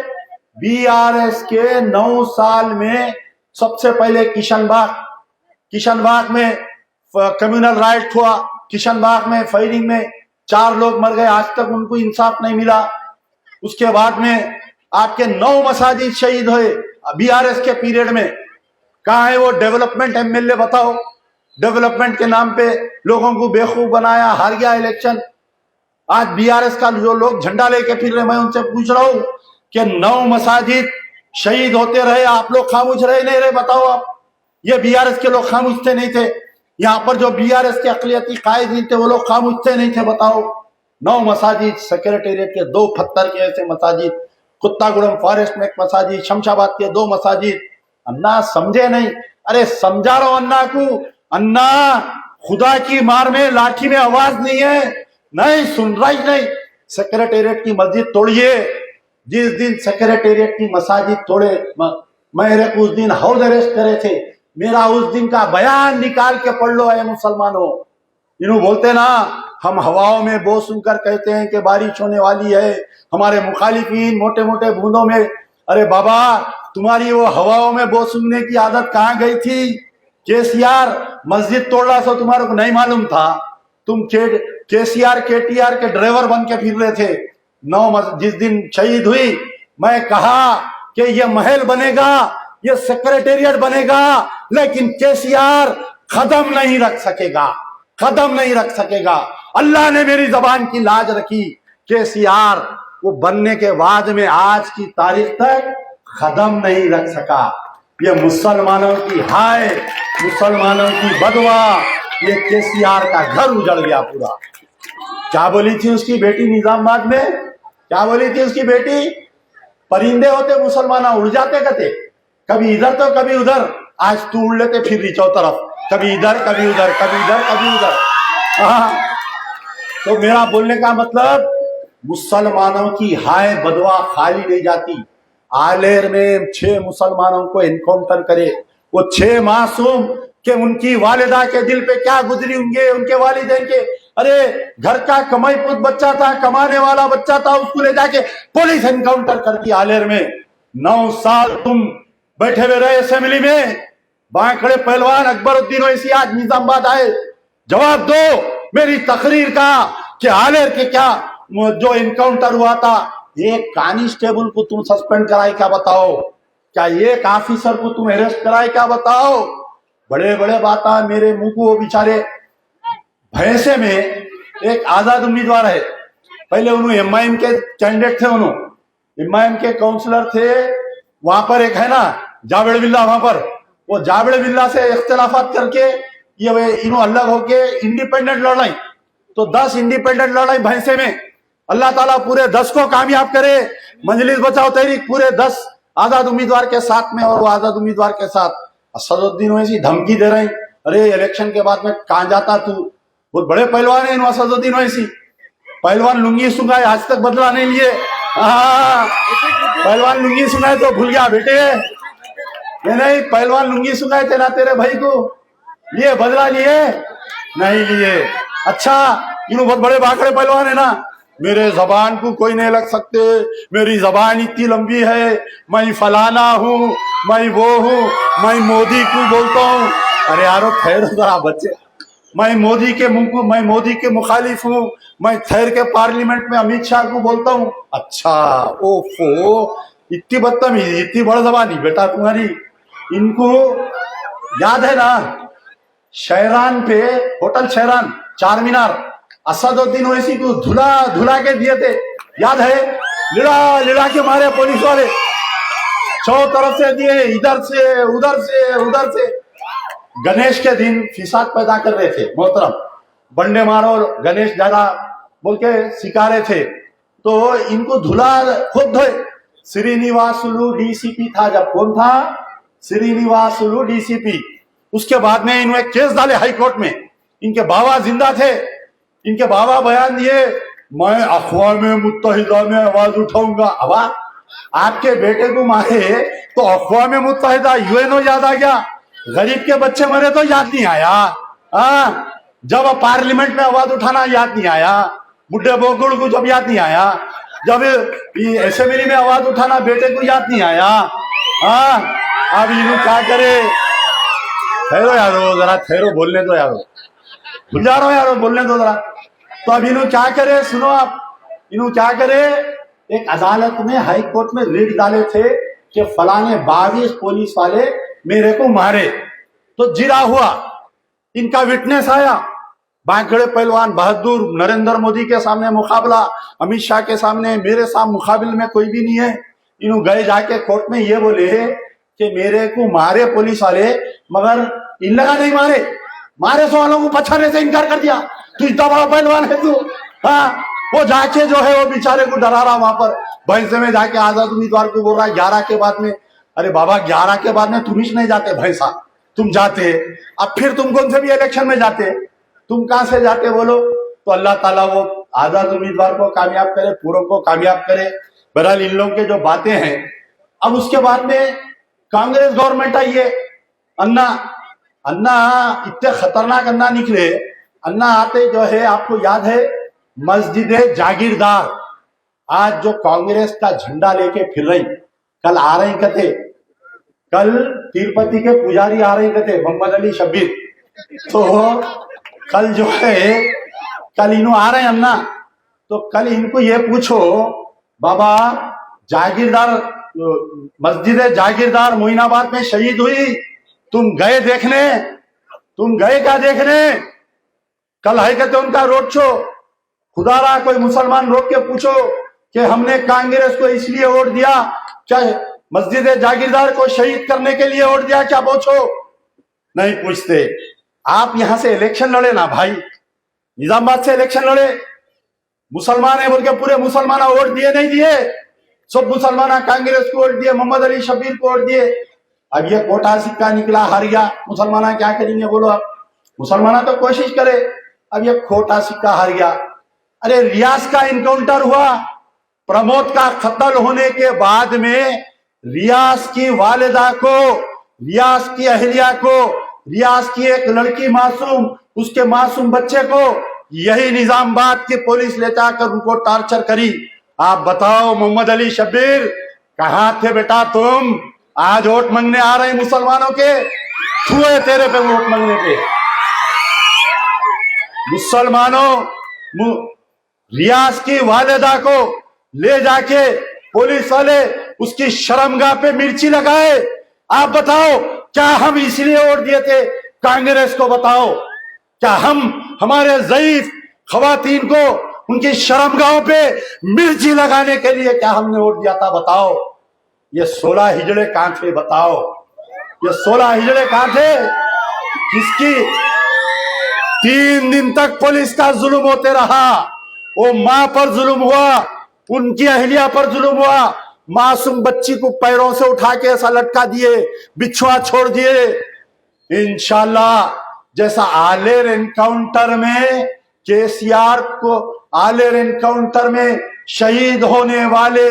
बीआरएस के 9 साल में सबसे पहले किशनबाग में कम्युनल राइट हुआ, किशनबाग में फायरिंग में 4 लोग मर गए, आज तक उनको इंसाफ नहीं मिला। उसके बाद में आपके 9 मसाजिद शहीद हुए बीआरएस के पीरियड में। कहाँ है वो डेवलपमेंट एमएलए, बताओ, डेवलपमेंट के नाम पे लोगों को बेवकूफ बनाया, हार गया इलेक्शन। आज बीआरएस का जो लोग झंडा लेके फिर रहे, मैं उनसे पूछ रहा हूं कि 9 मसाजिद शहीद होते रहे, आप लोग खामोश रहे नहीं रहे, बताओ आप। ये बीआरएस के लोग खामोश थे नहीं थे? यहाँ पर जो बीआरएस के अकलियती कायदीन थे वो लोग खामोश थे नहीं थे? बताओ। 9 मसाजिद, सेक्रेटेरिएट के 2 पत्थर के ऐसे मसाजिद, कुत्तागुड़म फॉरेस्ट में एक मसाजिद, शमशाबाद के 2 मसाजिद। अन्ना समझे नहीं? अरे समझा रहा हूं अन्ना को, अन्ना खुदा की मार में लाठी में आवाज नहीं है, नहीं सुन रहा ही नहीं। सेक्रेटेरिएट की मस्जिद तोड़िए, जिस दिन सेक्रेटेरिएट की मसाजिद तोड़े, मेरे को उस दिन हाउस अरेस्ट करे थे, मेरा उस दिन का बयान निकाल के पढ़ लो है मुसलमानों। इन्हों बोलते ना, हम हवाओं में बो सुनकर कहते हैं कि बारिश होने वाली है, हमारे मुखालिफिन मोटे मोटे बूंदों में। अरे बाबा, तुम्हारी वो हवाओं में बो सुनने की आदत कहाँ गई थी? केसीआर मस्जिद तोड़ा तो तुम्हारे को नहीं मालूम था? तुम केसीआर केटीआर के ड्राइवर बन के फिर रहे थे। 9 जिस दिन शहीद हुई, मैं कहा कि ये महल बनेगा, ये सेक्रेटेरिएट बनेगा, लेकिन केसीआर कदम नहीं रख सकेगा, कदम नहीं रख सकेगा। अल्लाह ने मेरी जबान की लाज रखी। केसीआर वो बनने के बाद में आज की तारीख तक कदम नहीं रख सका। ये मुसलमानों की हाय, मुसलमानों की बदवा, ये केसीआर का घर उजड़ गया पूरा। क्या बोली थी उसकी बेटी निजामाबाद में, क्या बोली थी उसकी बेटी? परिंदे होते मुसलमान, उड़ जाते कहते, कभी इधर तो कभी उधर। आज तू उड़ लेते फिर रीचो तरफ, कभी इधर कभी उधर, कभी इधर कभी उधर। हाँ, तो मेरा बोलने का मतलब, मुसलमानों की हाय बदवा खाली नहीं जाती। आलेर में 6 मुसलमानों को एनकाउंटर करे, वो 6 मासूम के उनकी वालिदा के दिल पे क्या गुजरी होंगे, उनके वालिदैन के। अरे घर का कमाई पुत बच्चा था, कमाने वाला बच्चा था, उसको ले जाके पुलिस एनकाउंटर कर दी आलेर में। 9 साल तुम बैठे हुए रहे असेंबली में, बांकड़े पहलवान अकबरुद्दीन ओवैसी आज निजामाबाद आए, जवाब दो मेरी तकरीर का कि आलेर के क्या जो एनकाउंटर हुआ था, एक कांस्टेबल को तुम सस्पेंड कराए क्या बताओ? क्या एक ऑफिसर को तुम अरेस्ट कराए क्या बताओ? बड़े बड़े बात मेरे मुंह को। वो बेचारे भैंसे में एक आजाद उम्मीदवार है, पहले उन्होंने एमआईएम के कैंडिडेट थे, उन्होंने एमआईएम के काउंसलर थे। वहां पर एक है ना जावेद बिल्ला, वहां पर वो जावेद बिल्ला से इख्तिलाफात करके ये इन्हों अलग होके इंडिपेंडेंट लड़ाई, तो 10 इंडिपेंडेंट लड़ाई भैंसे में। अल्लाह ताला पूरे 10 को कामयाब करे। मजलिस बचाओ तहरीक पूरे 10 आजाद उम्मीदवार के साथ में, और वो आजाद उम्मीदवार के साथ असदुद्दीन ओवैसी धमकी दे रहे, अरे इलेक्शन के बाद में कहां जाता तू? बहुत बड़े पहलवान है असदुद्दीन ओवैसी, पहलवान लुंगी सुंगाए आज तक बदला नहीं लिए। पहलवान लुंगी सुनाए तो भूल गया बेटे, नहीं पहलवान लुंगी सुनाए थे ना तेरे भाई को, लिए बदला लिए नहीं लिए। अच्छा, इन्हों बहुत बड़े बाकड़े पहलवान है ना, मेरे जबान को कोई नहीं लग सकते, मेरी जबान इतनी लंबी है, मैं फलाना हूँ, मैं वो हूँ, मैं मोदी को बोलता हूँ। अरे यारो ठहरो जरा बच्चे, मैं मोदी के मुंह को, मैं मोदी के मुखालिफ हूँ, मैं ठहर के पार्लियामेंट में अमित शाह को बोलता हूँ। अच्छा, ओफो, इतनी बदतमीजी, इतनी बड़ जबानी बेटा तुम्हारी। इनको याद है ना शहरान पे, होटल शहरान चार मीनार, असदुद्दीन ओवैसी को धुला धुला के दिए थे, याद है? लिड़ा लिड़ा के मारे पुलिस वाले, 4 तरफ से दिए, इधर से उधर से उधर से। गणेश के दिन फिसाद पैदा कर रहे थे मोहतरम, बंडे मारो गणेश ज्यादा बोल के सिखा रहे थे, तो इनको धुला खुद धोए। श्रीनिवासुलू डीसीपी था जब, कौन था? श्रीनिवासुलू डीसीपी। उसके बाद में इन्होंने केस डाले हाई कोर्ट में। इनके बाबा जिंदा थे, इनके बाबा बयान दिए, मैं अक़वाम मुत्तहिदा में आवाज उठाऊंगा। अब आपके बेटे को मारे तो अक़वाम मुत्तहिदा यूएनओ याद आ गया, गरीब के बच्चे मरे तो याद नहीं आया। जब पार्लियामेंट में आवाज उठाना याद नहीं आया, बुढ़े बोगुड़ को जब याद नहीं आया, जब असेंबली में आवाज उठाना बेटे को याद नहीं आया। अब इन्हों क्या करे? ठहरो यारो, जरा ठहरो, बोलने दो यारो, भूल जा रहा हूं यारो, बोलने दो जरा। तो अब इन्हों क्या करे, सुनो आप, इन्हों क्या करे? एक अदालत में हाई कोर्ट में रिट डाले थे कि फलाने 22 पुलिस वाले मेरे को मारे, तो जिरा हुआ, इनका विटनेस आया। बांकड़े पहलवान बहादुर, नरेंद्र मोदी के सामने मुकाबला, अमित शाह के सामने, मेरे सामने मुकाबले में कोई भी नहीं है। इन्हों गए जाके कोर्ट में ये बोले कि मेरे को मारे पुलिस वाले, मगर इन लगा नहीं मारे, मारे सवालों को पछाने से इनकार कर दिया। तू इतना बड़ा पहलवान है तू। हाँ, वो जाके जो है वो बेचारे को डरा रहा वहां पर भैंसे में जाके आजाद उम्मीदवार को बोल रहा है 11 के बाद में। अरे बाबा 11 के बाद में तुम ही नहीं जाते भैंसा, तुम जाते, अब फिर तुम कौन से भी इलेक्शन में जाते, तुम कहां से जाते बोलो? तो अल्लाह ताला वो आजाद उम्मीदवार को कामयाब करे, पूरों को कामयाब करे। बहरहाल इन लोगों के जो बातें हैं, अब उसके बाद में कांग्रेस गवर्नमेंट आई है। अन्ना अन्ना इतने खतरनाक अन्ना निकले। अन्ना आते जो है, आपको याद है मस्जिद जागीरदार, आज जो कांग्रेस का झंडा लेके फिर रही, कल आ रही कथे, कल तिरुपति के पुजारी आ रही कथे, मोहम्मद अली शब्बीर। तो कल जो है, कल इन्हों आ रहे हैं अन्ना, तो कल इनको ये पूछो, बाबा जागीरदार, मस्जिद जागीरदार मोइनाबाद में शहीद हुई, तुम गए देखने? तुम गए क्या देखने? कल है कहते उनका रोड शो, खुदारा कोई मुसलमान रोक के पूछो कि हमने कांग्रेस को इसलिए वोट दिया, क्या मस्जिद जागीरदार को शहीद करने के लिए वोट दिया, क्या पूछो? नहीं पूछते। आप यहां से इलेक्शन लड़े ना भाई, निजामाबाद से इलेक्शन लड़े, मुसलमान है बोल के पूरे मुसलमान वोट दिए नहीं दिए? सब मुसलमान कांग्रेस को वोट दिए, मोहम्मद अली शबीर को वोट दिए। अब ये कोटा सिक्का निकला, हार गया, मुसलमान क्या करेंगे बोलो आप? मुसलमान तो कोशिश करे, अब ये खोटा सिक्का हार गया। अरे रियाज का इनकाउंटर हुआ, प्रमोद का कत्ल होने के बाद में रियाज की वालिदा को, रियाज की अहलिया को, रियाज की एक लड़की मासूम, उसके मासूम बच्चे को यही निजामाबाद की पुलिस ले जाकर उनको टॉर्चर करी। आप बताओ मोहम्मद अली शब्बीर, कहां थे बेटा तुम? आज वोट मांगने आ रहे मुसलमानों के, छुए तेरे पे वोट मांगने पे। मुसलमानों, रियाज की वालिदा को ले जाके पुलिस वाले उसकी शर्मगाह पे मिर्ची लगाए। आप बताओ, क्या हम इसलिए वोट दिए थे कांग्रेस को? बताओ, क्या हम हमारे ज़ईफ खवातीन को उनकी शर्मगाहों पे मिर्ची लगाने के लिए क्या हमने वोट दिया था? बताओ। ये 16 हिजड़े कहां थे? बताओ, ये 16 हिजड़े कहां थे? किसकी? 3 दिन तक पुलिस का जुल्म होते रहा। वो मां पर जुल्म हुआ, उनकी अहलिया पर जुल्म हुआ, मासूम बच्ची को पैरों से उठा के ऐसा लटका दिए, बिछुआ छोड़ दिए। इंशाल्लाह जैसा आलेर एनकाउंटर में केसीआर को, आलेर एनकाउंटर में शहीद होने वाले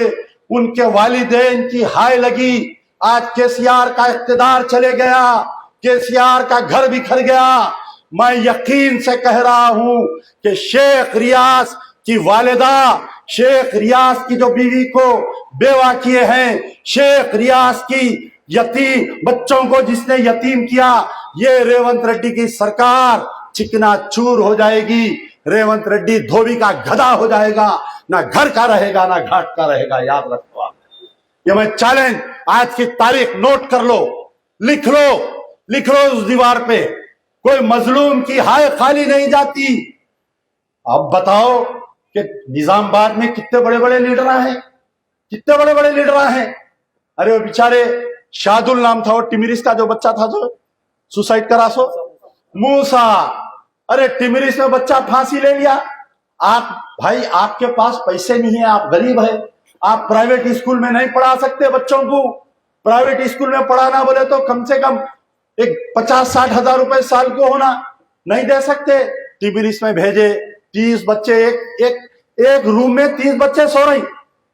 उनके वालिदैन की हाय लगी, आज केसीआर का इख्तिदार चले गया, केसीआर का घर बिखर गया। मैं यकीन से कह रहा हूं कि शेख रियाज की वालिदा, शेख रियाज की जो बीवी को बेवा किए हैं, शेख रियाज की यतीम बच्चों को जिसने यतीम किया, ये रेवंत रेड्डी की सरकार चिकना चूर हो जाएगी। रेवंत रेड्डी धोबी का गधा हो जाएगा, ना घर का रहेगा ना घाट का रहेगा। याद रखो आप, ये मैं चैलेंज, आज की तारीख नोट कर लो, लिख लो उस दीवार पे। कोई मजलूम की हाय खाली नहीं जाती। अब बताओ कि निजामाबाद में कितने बड़े बड़े लीडर हैं, कितने बड़े बड़े लीडर हैं। अरे वो बेचारे शादुल नाम था, वो टिमरिस का जो बच्चा था जो सुसाइड करा, सो मूसा, अरे टिमरिस में बच्चा फांसी ले लिया। आप भाई, आपके पास पैसे नहीं है, आप गरीब है, आप प्राइवेट स्कूल में नहीं पढ़ा सकते बच्चों को। प्राइवेट स्कूल में पढ़ाना बोले तो कम से कम एक 50-60 हजार रुपए साल को होना, नहीं दे सकते। टिमरिस में भेजे, 30 बच्चे, एक रूम में 30 बच्चे सो रही,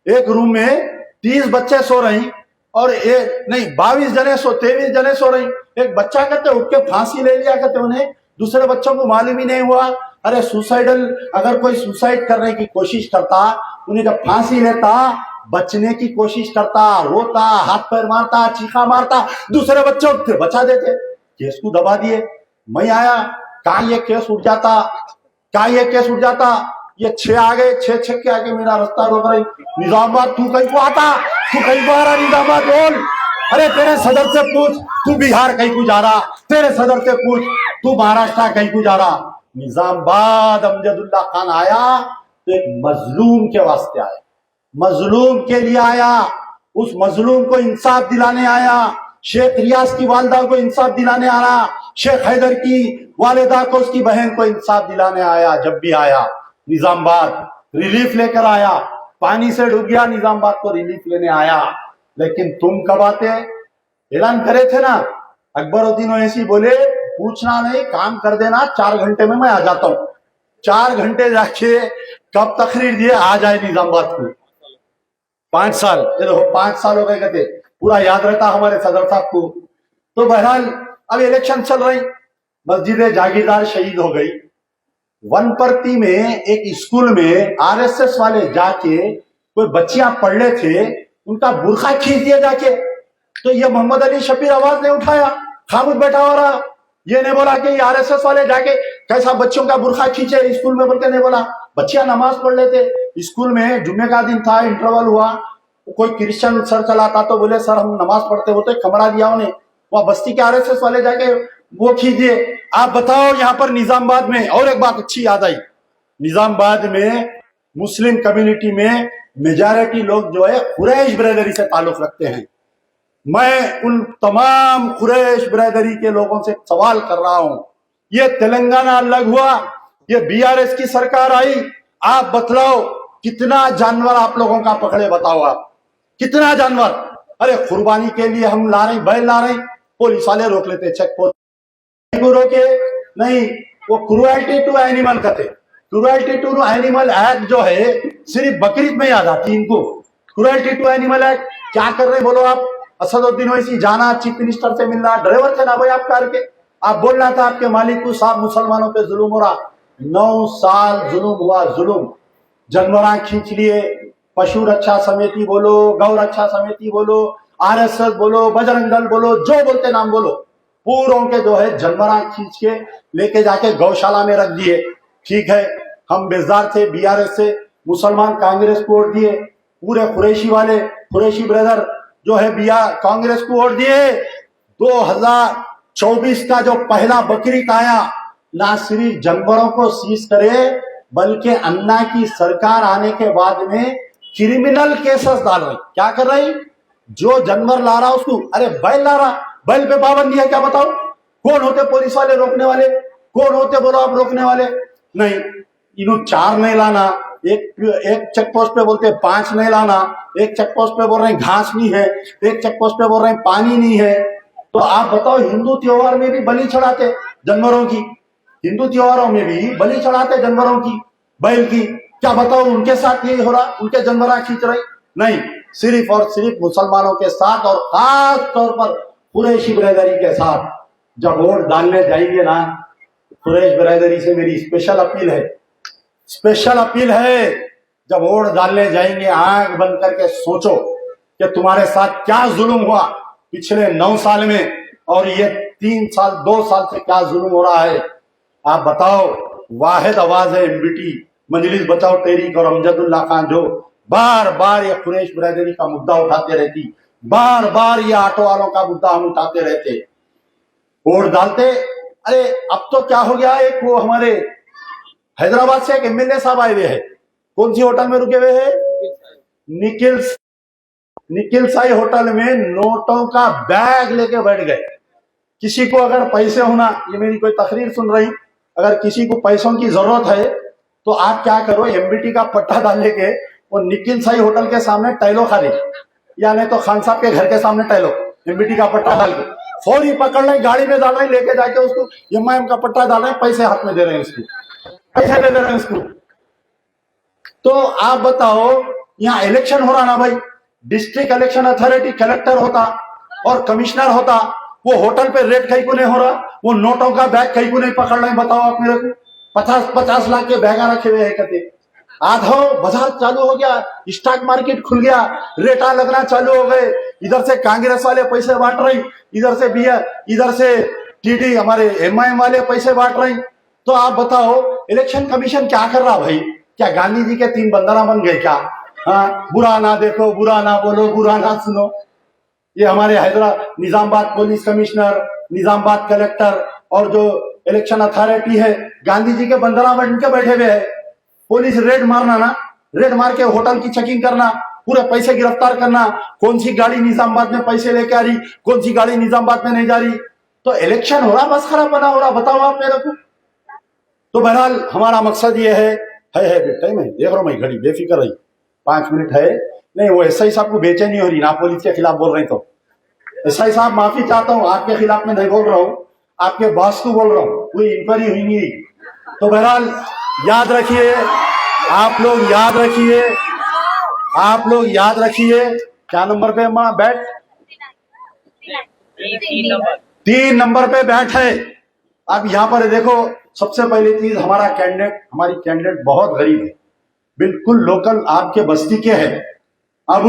एक रूम में 30 बच्चे सो रही, और एक नहीं 22 जने 23 जने सो रही। एक बच्चा कहते उठ के फांसी ले लिया, कहते उन्हें दूसरे बच्चों को मालूम ही नहीं हुआ। अरे सुसाइडल, अगर कोई सुसाइड करने की कोशिश करता, उन्हें जब फांसी लेता, बचने की कोशिश करता, रोता, हाथ पैर मारता, चीखा मारता, दूसरे बच्चे उठते बचा देते, केस को दबा दिए। मैं आया, कहा ये केस उठ जाता, कहा ये केस उठ जाता। ये 6 आ गए, 6 के आगे मेरा रास्ता रोक रही। निजामाबाद तू कहीं को आता, तू कहीं को आ रहा? निजामाबाद बोल। अरे तेरे सदर से पूछ, तू बिहार कहीं को जा रहा? तेरे सदर से पूछ, तू महाराष्ट्र कहीं को जा रहा? निजामाबाद अमजदुल्ला खान आया तो एक मजलूम के वास्ते आया, मजलूम के लिए आया, उस मजलूम को इंसाफ दिलाने आया। शेख रियाज की वालिदा को इंसाफ दिलाने आया, शेख हैदर की वालिदा को, उसकी बहन को इंसाफ दिलाने आया। जब भी आया निजामाबाद रिलीफ लेकर आया, पानी से डूब गया, निजामाबाद को रिलीफ लेने आया। लेकिन तुम कब आते? ऐलान करे थे ना, अकबरुद्दीन ओवैसी बोले पूछना नहीं, काम कर देना, 4 घंटे में मैं आ जाता हूं। 4 घंटे जाके कब तकरीर दिए, आ जाए निजामाबाद को। 5 साल, देखो 5 साल हो गए, कहते पूरा याद रहता हमारे सदर साहब को। तो बहरहाल अब इलेक्शन चल रही, मस्जिद जागीरदार शहीद हो गई। वनपर्ती में एक स्कूल में आरएसएस वाले जाके कोई बच्चियां पढ़ रहे थे, उनका बुरखा खींच दिया जाके। तो ये मोहम्मद अली शबीर आवाज नहीं उठाया, खामोश बैठा हो रहा। ये नहीं बोला कि आरएसएस वाले जाके कैसा बच्चों का बुरखा खींचे स्कूल में, बोल के नहीं बोला। बच्चियां नमाज पढ़ रहे थे स्कूल में, जुम्मे का दिन था, इंटरवल हुआ, कोई क्रिश्चियन सर चलाता तो बोले सर हम नमाज पढ़ते, वो तो कमरा दिया उन्हें, वहां बस्ती के आरएसएस वाले जाके वो खींच दिए। आप बताओ, यहाँ पर निजामाबाद में और एक बात अच्छी याद आई, निजामाबाद में मुस्लिम कम्युनिटी में मेजॉरिटी लोग जो है कुरैश ब्रदरी से ताल्लुक रखते हैं। मैं उन तमाम कुरैश ब्रदरी के लोगों से सवाल कर रहा हूं, ये तेलंगाना अलग हुआ, ये बीआरएस की सरकार आई, आप बतलाओ कितना जानवर आप लोगों का पकड़े, बताओ आप कितना जानवर। अरे कुर्बानी के लिए हम ला रहे, बैल ला रहे, पुलिस वाले रोक लेते, चेक पोस्ट रोके नहीं, वो क्रुएल्टी टू एनिमल कहते। क्रुएल्टी टू एनिमल एक्ट जो है सिर्फ बकरीद में याद आती इनको। क्रुएल्टी टू एनिमल एक्ट क्या कर रहे बोलो आप? असदुद्दीन ओवैसी जाना, चीफ मिनिस्टर से मिलना, ड्राइवर थे ना भाई आप कार के, आप बोलना था आपके मालिक को साहब मुसलमानों पे जुल्म हो रहा। 9 साल जुल्म हुआ, जुल्म। जानवरा खींच लिए, पशु रक्षा समिति बोलो, गौ रक्षा समिति बोलो, आरएसएस बोलो, बजरंग दल बोलो, जो बोलते नाम बोलो, पूरों के जो है जानवरा खींच के लेके जाके गौशाला में रख दिए। ठीक है, हम बेजार थे बीआरएस से, मुसलमान कांग्रेस को वोट दिए, पूरे कुरैशी वाले, कुरैशी ब्रदर जो है कांग्रेस को वोट दिए। 2024 का जो पहला बकरीद आया, ना सिर्फ जानवरों को सीज करे बल्कि अन्ना की सरकार आने के बाद में क्रिमिनल केसेस डाल रही। क्या कर रही? जो जानवर ला रहा उसको, अरे बैल ला रहा, बैल पे पाबंदी है क्या बताओ? कौन होते पुलिस वाले रोकने वाले? कौन होते बोलो आप रोकने वाले? नहीं, इन्हों 4 नहीं लाना, एक चेक पोस्ट पे बोलते 5 नहीं लाना, एक चेक पोस्ट पे बोल रहे हैं घास नहीं है, एक चेक पोस्ट पे बोल रहे हैं पानी नहीं है। तो आप बताओ, हिंदू त्योहार में भी बलि चढ़ाते जानवरों की, हिंदू त्योहारों में भी बलि चढ़ाते जानवरों की, बैल की। क्या बताओ उनके साथ यही हो रहा? उनके जानवर खींच रही? नहीं, सिर्फ और सिर्फ मुसलमानों के साथ और खास तौर पर कुरैशी ब्रदरी के साथ। जब वोट डालने जाएंगे ना, कुरैश ब्रदरी से मेरी स्पेशल अपील है, स्पेशल अपील है, जब वोट डालने जाएंगे आंख बंद करके सोचो कि तुम्हारे साथ क्या जुल्म हुआ पिछले 9 साल में, और ये 3 साल 2 साल से क्या जुल्म हो रहा है। आप बताओ, वाहिद आवाज है एमबीटी, मजलिस बचाओ तहरीक और अमजदुल्ला खान, जो बार बार ये कुरैश ब्रदरी का मुद्दा उठाते रहती, बार बार ये ऑटो वालों का मुद्दा हम उठाते रहते, वोट डालते। अरे अब तो क्या हो गया, एक वो हमारे हैदराबाद से एक एमएलए साहब आए हुए हैं, कौन सी होटल में रुके हुए हैं? निखिल साई होटल में नोटों का बैग लेके बैठ गए। किसी को अगर पैसे होना, ये मेरी कोई तकरीर सुन रही, अगर किसी को पैसों की जरूरत है तो आप क्या करो, एमबीटी का पट्टा डाल लेके वो निखिल साई होटल के सामने टहलो खाली, या नहीं तो खान साहब के घर के सामने टहलो, एमबीटी का पट्टा डाल के फौरी पकड़ रहे, गाड़ी में डाल रहे, लेके जाके उसको एमआईएम का पट्टा डाल रहे, पैसे हाथ में दे रहे हैं, उसको पैसे दे रहे हैं उसको। तो आप बताओ, यहाँ इलेक्शन हो रहा ना भाई, डिस्ट्रिक्ट इलेक्शन अथॉरिटी कलेक्टर होता और कमिश्नर होता, वो होटल पे रेड कहीं को नहीं हो रहा, वो नोटों का बैग कहीं को नहीं पकड़ रहे, बताओ आप मेरे को। 50-50 लाख के बैगा रखे हुए हैं कहते। आधा बाजार चालू हो गया, स्टॉक मार्केट खुल गया, रेटा लगना चालू हो गए, इधर से कांग्रेस वाले पैसे बांट रही, इधर से टीडी हमारे एमआईएम वाले पैसे बांट रही। तो आप बताओ, इलेक्शन कमीशन क्या कर रहा भाई? क्या गांधी जी के 3 बंदना बन गए क्या? हाँ, बुरा ना देखो, बुरा ना बोलो, बुरा ना सुनो। ये हमारे Nizamabad police commissioner, Nizamabad collector और जो इलेक्शन अथॉरिटी है, गांधी जी के बंदना बन के बैठे हुए है। पुलिस रेड मारना ना, रेड मार के होटल की चेकिंग करना, पूरे पैसे गिरफ्तार करना, कौन सी गाड़ी निजामाबाद में पैसे लेके आ रही, कौन सी गाड़ी निजामाबाद में नहीं जा रही। तो इलेक्शन हो रहा, बस खराब बना हो रहा, बताओ आप मेरे को। तो बहरहाल हमारा मकसद ये है टाइम है, देख रहा हूं मैं घड़ी, बेफिक्र रही, 5 मिनट है। नहीं, वो एसआई साहब को बेचैनी हो रही ना, पुलिस के खिलाफ बोल रहे, तो एसआई साहब माफी चाहता हूँ, आपके खिलाफ में नहीं बोल रहा हूँ, आपके बॉस को बोल रहा हूँ, कोई इंक्वायरी हुई नहीं। तो बहरहाल याद रखिए, आप लोग याद रखिए, क्या नंबर पे माँ बैठ? 3 नंबर पे बैठ है। अब यहाँ पर देखो, सबसे पहली चीज, हमारी कैंडिडेट बहुत गरीब है, बिल्कुल लोकल आपके बस्ती के है। अब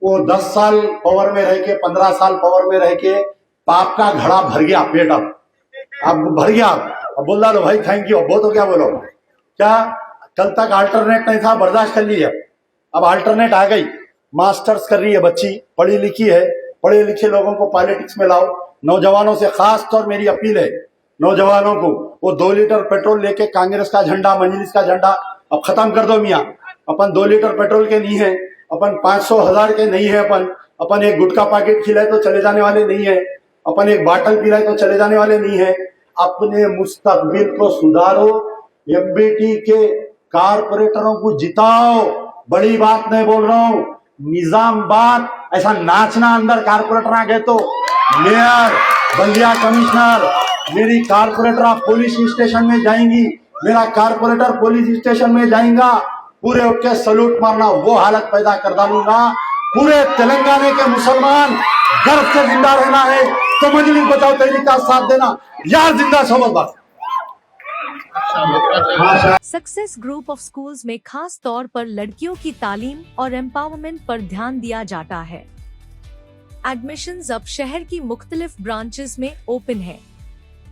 वो 10 साल पावर में रह के, 15 साल पावर में रह के पाप का घड़ा भर गया, पेट अब भर गया। अब बोल लो भाई थैंक यू, बहुत हो गया, बोलो क्या? कल तक अल्टरनेट नहीं था, बर्दाश्त कर लिया, अब अल्टरनेट आ गई। मास्टर्स कर रही है बच्ची, पढ़ी लिखी है, पढ़े लिखे लोगों को पॉलिटिक्स में लाओ। नौजवानों से खास तौर मेरी अपील है, नौजवानों को, वो 2 लीटर पेट्रोल लेके कांग्रेस का झंडा, मजलिस का झंडा अब खत्म कर दो मियाँ। अपन 2 लीटर पेट्रोल के नहीं है, अपन 500,000 के नहीं है, अपन एक गुटखा पैकेट खिलाए तो चले जाने वाले नहीं है, अपन एक बाटल पिलाए तो चले जाने वाले नहीं है। अपने मुस्तकबिल को सुधारो, एमबीटी के कारपोरेटरों को जिताओ। बड़ी बात नहीं बोल रहा हूं, निजामाबाद ऐसा नाचना अंदर कारपोरेटर आ गए तो मेयर, बल्दिया कमिश्नर, मेरी कारपोरेटर पुलिस स्टेशन में जाएंगी, मेरा कारपोरेटर पुलिस स्टेशन में जाएगा, पूरे उठ के सलूट मारना, वो हालत पैदा कर डालूंगा। पूरे तेलंगाना के मुसलमान गर्व से जिंदा रहना है तो मजलिस बचाओ तहरीक का साथ देना, यार जिंदा सोबत बस। सक्सेस ग्रुप ऑफ स्कूल्स में खास तौर पर लड़कियों की तालीम और एम्पावरमेंट पर ध्यान दिया जाता है। एडमिशंस अब शहर की मुख्तलिफ ब्रांचेस में ओपन है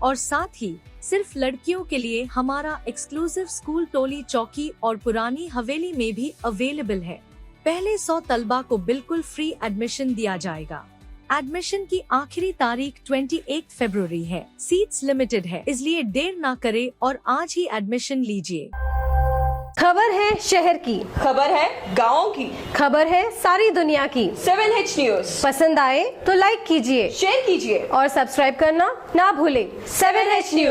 और साथ ही सिर्फ लड़कियों के लिए हमारा एक्सक्लूसिव स्कूल टोली चौकी और पुरानी हवेली में भी अवेलेबल है। पहले 100 तलबा को बिल्कुल फ्री एडमिशन दिया जाएगा। एडमिशन की आखिरी तारीख 28 फरवरी है। सीट्स लिमिटेड है, इसलिए देर ना करे और आज ही एडमिशन लीजिए। खबर है शहर की, खबर है गाँव की, खबर है सारी दुनिया की। 7H न्यूज पसंद आए तो लाइक कीजिए, शेयर कीजिए और सब्सक्राइब करना ना भूलें। 7H news.